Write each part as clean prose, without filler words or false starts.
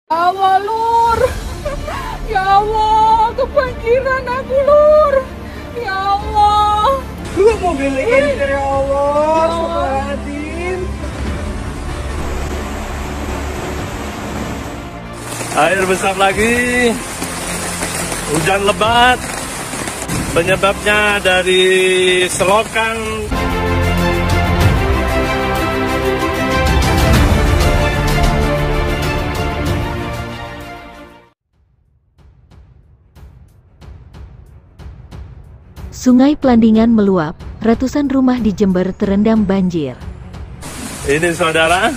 Ya Allah, Lur. Ya Allah, kebanjiran aku, Lur. Ya Allah. Lu mobil ini, ya Allah. Astagfirullahaladzim. Air besar lagi. Hujan lebat. Penyebabnya dari selokan. Sungai Plandingan meluap, ratusan rumah di Jember terendam banjir. Ini saudara,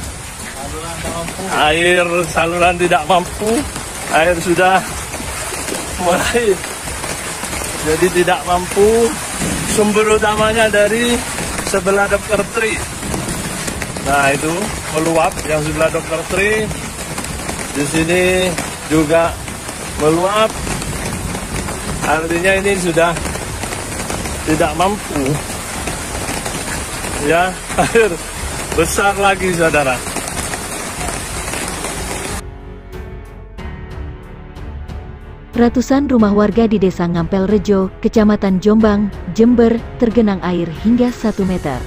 air saluran tidak mampu, air sudah mulai jadi tidak mampu. Sumber utamanya dari sebelah Dr. Tri. Nah itu meluap yang sebelah Dr. Tri. Di sini juga meluap. Artinya ini sudah tidak mampu. Ya, air besar lagi saudara. Ratusan rumah warga di Desa Ngampel Rejo, Kecamatan Jombang, Jember, tergenang air hingga 1 meter.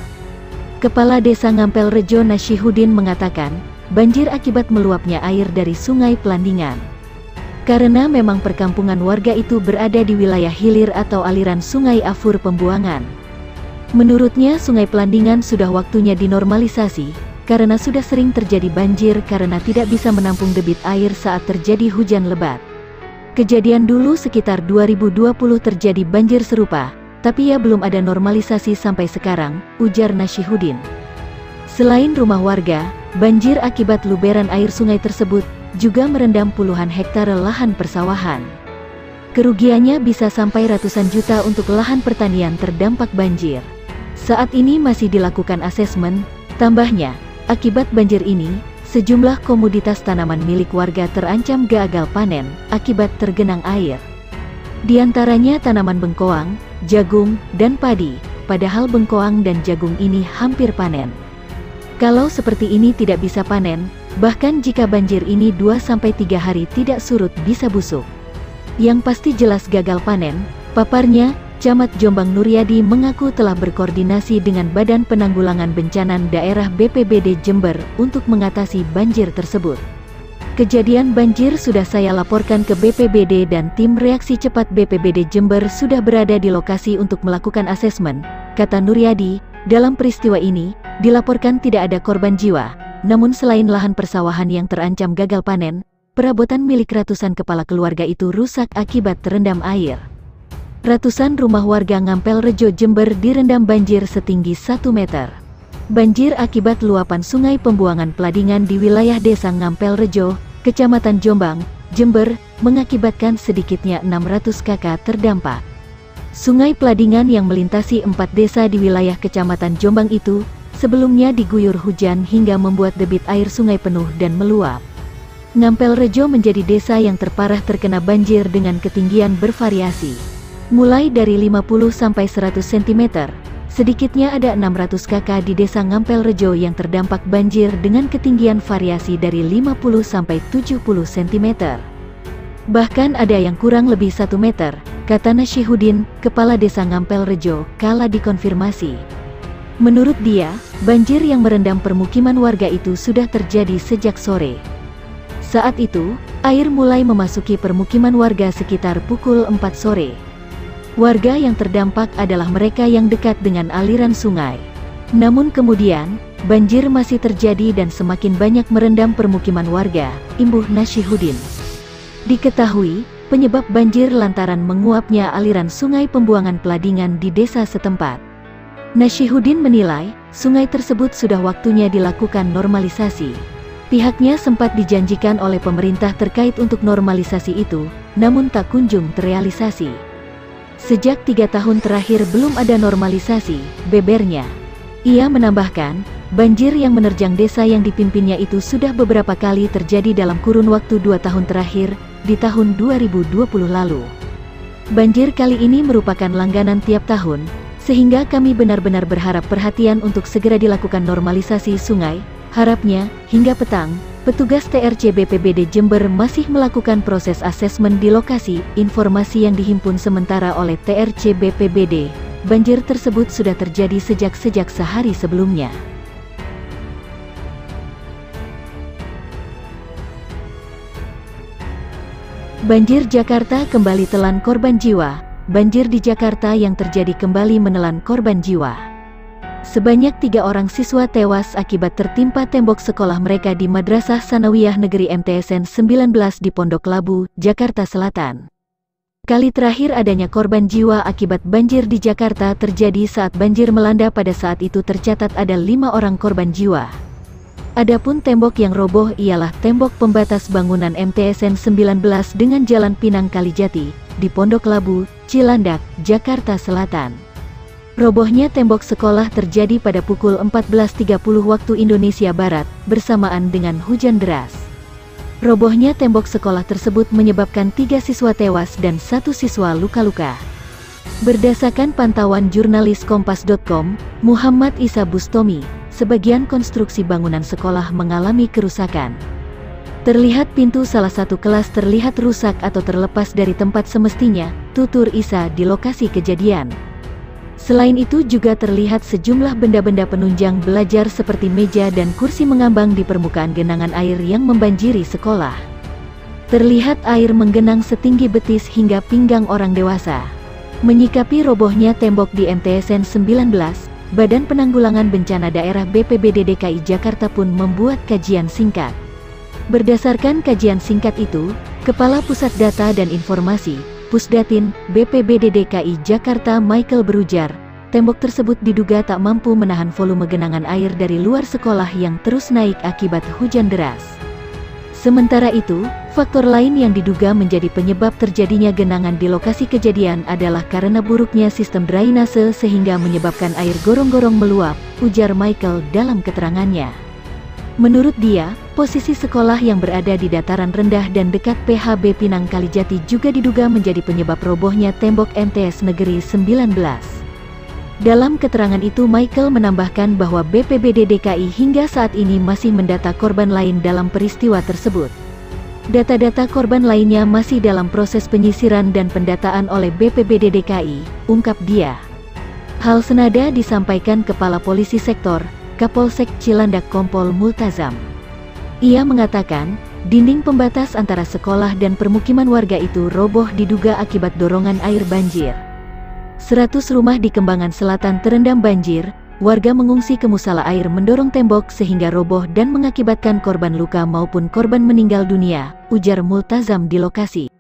Kepala Desa Ngampel Rejo Nasyihudin mengatakan, banjir akibat meluapnya air dari Sungai Plandingan. Karena memang perkampungan warga itu berada di wilayah hilir atau aliran Sungai Afur Pembuangan. Menurutnya Sungai Plandingan sudah waktunya dinormalisasi, karena sudah sering terjadi banjir karena tidak bisa menampung debit air saat terjadi hujan lebat. Kejadian dulu sekitar 2020 terjadi banjir serupa, tapi ya belum ada normalisasi sampai sekarang, ujar Nasyihudin. Selain rumah warga, banjir akibat luberan air sungai tersebut juga merendam puluhan hektare lahan persawahan. Kerugiannya bisa sampai ratusan juta untuk lahan pertanian terdampak banjir. Saat ini masih dilakukan asesmen, tambahnya, akibat banjir ini, sejumlah komoditas tanaman milik warga terancam gagal panen akibat tergenang air. Di antaranya tanaman bengkoang, jagung, dan padi, padahal bengkoang dan jagung ini hampir panen. Kalau seperti ini tidak bisa panen, bahkan jika banjir ini 2-3 hari tidak surut bisa busuk. Yang pasti jelas gagal panen, paparnya. Camat Jombang Nuryadi mengaku telah berkoordinasi dengan Badan Penanggulangan Bencana Daerah BPBD Jember untuk mengatasi banjir tersebut. Kejadian banjir sudah saya laporkan ke BPBD dan tim reaksi cepat BPBD Jember sudah berada di lokasi untuk melakukan asesmen, kata Nuryadi. Dalam peristiwa ini, dilaporkan tidak ada korban jiwa, namun selain lahan persawahan yang terancam gagal panen, perabotan milik ratusan kepala keluarga itu rusak akibat terendam air. Ratusan rumah warga Ngampel Rejo Jember direndam banjir setinggi 1 meter. Banjir akibat luapan Sungai Pembuangan Plandingan di wilayah Desa Ngampel Rejo, Kecamatan Jombang, Jember, mengakibatkan sedikitnya 600 kakak terdampak. Sungai Plandingan yang melintasi 4 desa di wilayah Kecamatan Jombang itu, sebelumnya diguyur hujan hingga membuat debit air sungai penuh dan meluap. Ngampel Rejo menjadi desa yang terparah terkena banjir dengan ketinggian bervariasi. Mulai dari 50-100 cm, sedikitnya ada 600 kakak di Desa Ngampel Rejo yang terdampak banjir dengan ketinggian variasi dari 50-70 cm. Bahkan ada yang kurang lebih 1 meter, kata Nasyihudin, Kepala Desa Ngampel Rejo, kala dikonfirmasi. Menurut dia, banjir yang merendam permukiman warga itu sudah terjadi sejak sore. Saat itu, air mulai memasuki permukiman warga sekitar pukul 4 sore. Warga yang terdampak adalah mereka yang dekat dengan aliran sungai. Namun kemudian, banjir masih terjadi dan semakin banyak merendam permukiman warga, imbuh Nasyihudin. Diketahui, penyebab banjir lantaran menguapnya aliran Sungai Pembuangan Plandingan di desa setempat. Nasyihudin menilai, sungai tersebut sudah waktunya dilakukan normalisasi. Pihaknya sempat dijanjikan oleh pemerintah terkait untuk normalisasi itu, namun tak kunjung terrealisasi. Sejak 3 tahun terakhir belum ada normalisasi, bebernya. Ia menambahkan, banjir yang menerjang desa yang dipimpinnya itu sudah beberapa kali terjadi dalam kurun waktu 2 tahun terakhir, di tahun 2020 lalu. Banjir kali ini merupakan langganan tiap tahun, sehingga kami benar-benar berharap perhatian untuk segera dilakukan normalisasi sungai. Harapnya, hingga petang, Petugas TRC BPBD Jember masih melakukan proses asesmen di lokasi. Informasi yang dihimpun sementara oleh TRC BPBD, banjir tersebut sudah terjadi sejak sehari sebelumnya. Banjir Jakarta kembali telan korban jiwa. Banjir di Jakarta yang terjadi kembali menelan korban jiwa. Sebanyak 3 orang siswa tewas akibat tertimpa tembok sekolah mereka di Madrasah Sanawiyah Negeri MTSN 19 di Pondok Labu, Jakarta Selatan. Kali terakhir adanya korban jiwa akibat banjir di Jakarta terjadi saat banjir melanda. Pada saat itu tercatat ada 5 orang korban jiwa. Adapun tembok yang roboh ialah tembok pembatas bangunan MTSN 19 dengan Jalan Pinang Kalijati, di Pondok Labu, Cilandak, Jakarta Selatan. Robohnya tembok sekolah terjadi pada pukul 14.30 waktu Indonesia Barat, bersamaan dengan hujan deras. Robohnya tembok sekolah tersebut menyebabkan 3 siswa tewas dan 1 siswa luka-luka. Berdasarkan pantauan jurnalis Kompas.com, Muhammad Isa Bustomi, sebagian konstruksi bangunan sekolah mengalami kerusakan. Terlihat pintu salah satu kelas terlihat rusak atau terlepas dari tempat semestinya, tutur Isa di lokasi kejadian. Selain itu juga terlihat sejumlah benda-benda penunjang belajar seperti meja dan kursi mengambang di permukaan genangan air yang membanjiri sekolah. Terlihat air menggenang setinggi betis hingga pinggang orang dewasa. Menyikapi robohnya tembok di MTSN 19, Badan Penanggulangan Bencana Daerah BPBD DKI Jakarta pun membuat kajian singkat. Berdasarkan kajian singkat itu, Kepala Pusat Data dan Informasi, Pusdatin, BPBD DKI Jakarta Michael berujar, tembok tersebut diduga tak mampu menahan volume genangan air dari luar sekolah yang terus naik akibat hujan deras. Sementara itu, faktor lain yang diduga menjadi penyebab terjadinya genangan di lokasi kejadian adalah karena buruknya sistem drainase sehingga menyebabkan air gorong-gorong meluap, ujar Michael dalam keterangannya. Menurut dia, posisi sekolah yang berada di dataran rendah dan dekat PHB Pinang Kalijati juga diduga menjadi penyebab robohnya tembok MTS Negeri 19. Dalam keterangan itu Michael menambahkan bahwa BPBD DKI hingga saat ini masih mendata korban lain dalam peristiwa tersebut. Data-data korban lainnya masih dalam proses penyisiran dan pendataan oleh BPBD DKI, ungkap dia. Hal senada disampaikan Kepala Polisi Sektor, Kapolsek Cilandak Kompol Multazam. Ia mengatakan, dinding pembatas antara sekolah dan permukiman warga itu roboh diduga akibat dorongan air banjir. 100 rumah di Kembangan Selatan terendam banjir, warga mengungsi ke musala air mendorong tembok sehingga roboh dan mengakibatkan korban luka maupun korban meninggal dunia, ujar Multazam di lokasi.